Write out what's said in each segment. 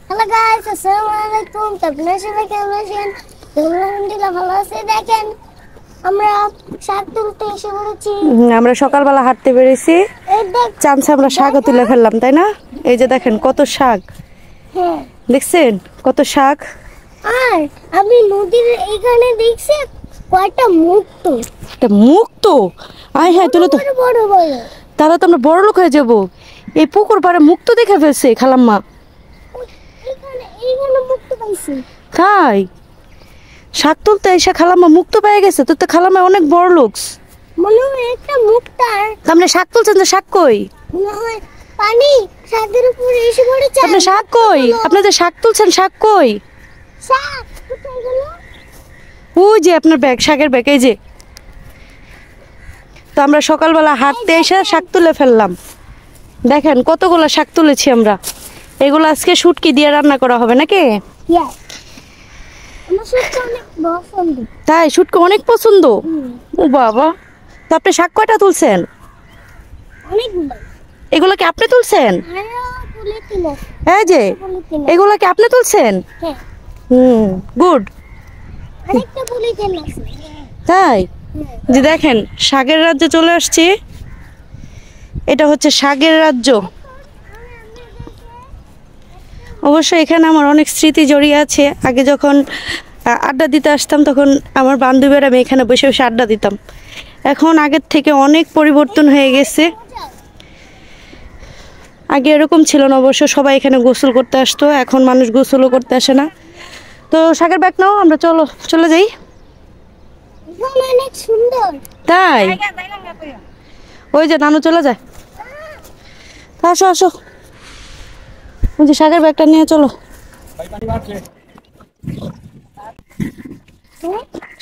Hello guys, আসসালামু আলাইকুম। আপনারা সবাই কেমন আছেন? আলহামদুলিল্লাহ ভালো আছি। দেখেন আমরা শাক তুলতে এসে পড়েছি। আমরা সকালবেলা হাঁটতে বেরিয়েছি, চান্সে আমরা শাকও তুলে ফেললাম, তাই না? এই যে দেখেন কত শাক, হ্যাঁ দেখছেন কত শাক। আর আমি নদীর এইখানে দেখছি কয়টা মুক্তো। এটা মুক্ত, আয় হ্যাঁ তুলে তো, বড় বড় বড়। তাহলে তো আমরা বড় লোক হয়ে যাবো। এই পুকুর পাড়ে মুক্ত দেখে ফেলছে খালাম্মা। এইখানে মুক্তো পাইছি। তাই শাক তুলতে এসে খালাম্মা মুক্ত পেয়ে গেছে। তো তো খালাম্মা অনেক বড় লোক। মনে হয় একটা মুক্তার আপনি শাক তুলছেন, তো শাক কই? মনে হয় পানি শাকের উপরে এসে পড়েছে। আপনি শাক কই? আপনি যে শাক তুলছেন, শাক কই? শাক কোথায় গেল? ওই যে আপনার ব্যাগ, শাকের ব্যাগ, এই যে। তো আমরা সকালবেলা হাঁটতে এসে শাক তুলে ফেললাম। দেখেন কতগুলো শাক তুলেছি আমরা। এগুলো আজকে শুটকি দিয়ে রান্না করা হবে নাকি? আমার শুটকি অনেক পছন্দ। তাই শুটকি অনেক পছন্দ। ও বাবা, তো আপনি শাক কয়টা তুলছেন? অনেকগুলো। এগুলো কি আপনি তুলছেন? এই যে এগুলো কি আপনি তুলছেন? হ্যাঁ, গুড। আরেকটা পলিথিন আছে। তাই যে দেখেন শাকের রাজ্যে চলে আসছি। এটা হচ্ছে শাকের রাজ্য। অবশ্য এখানে আমার অনেক স্মৃতি জড়িয়ে আছে। আগে যখন আড্ডা দিতে আসতাম তখন আমার বান্ধবীরা আমি এখানে বসে বসে আড্ডা দিতাম। এখন আগের থেকে অনেক পরিবর্তন হয়ে গেছে। আগে এরকম ছিল না, অবশ্য সবাই এখানে গোসল করতে আসতো, এখন মানুষ গোসলও করতে আসে না। তো শাকের ব্যাগ নাও, আমরা চলে যাই। অনেক সুন্দর। তাই ওই যে নানু চলে যায়। আসো আসো, ওই যে শাকের ব্যাগটা নিয়ে চলো।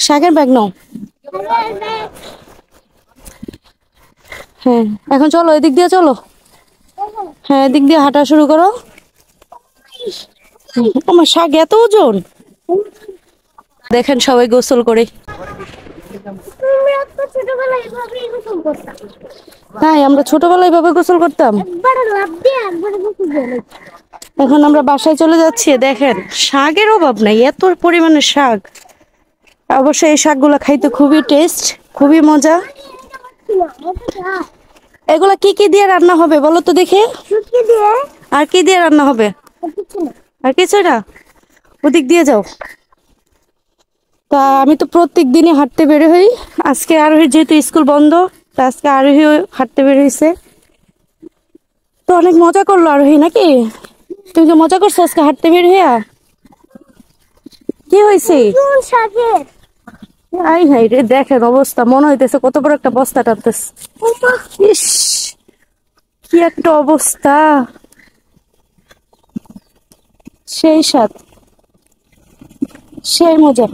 শাকের ব্যাগ নাও। হ্যাঁ এখন চলো, এদিক দিয়ে চলো। হ্যাঁ এদিক দিয়ে হাঁটা শুরু করো। আমার শাক এত ওজন। দেখেন সবাই গোসল করে। তাই আমরা ছোটবেলায় এভাবে গোসল করতাম। এখন আমরা বাসায় চলে যাচ্ছি। দেখেন শাকের অভাব নাই, এত পরিমাণে শাক। অবশ্যই এই শাকগুলো খাইতে খুবই টেস্ট, খুবই মজা। এগুলা কি কি দিয়ে রান্না হবে বলো তো দেখি? আর কি দিয়ে রান্না হবে? আর কিছু না, ওদিক দিয়ে যাও। তা আমি তো প্রত্যেক দিনই হাঁটতে বের হই। আজকে আরোহী যেহেতু স্কুল বন্ধ, তা আজকে আরোহী হাঁটতে বের হয়েছে। তো অনেক মজা করলো আরোহী, নাকি? তুমি কি মজা করছো আজকে হাঁটতে বের হইয়া? কি হয়েছে? আই হাই রে, দেখেন অবস্থা, মনে হইতেছে কত বড় একটা বস্তা টানতেছে। ইস কি একটা অবস্থা, সেই স্বাদ, সেই মজা।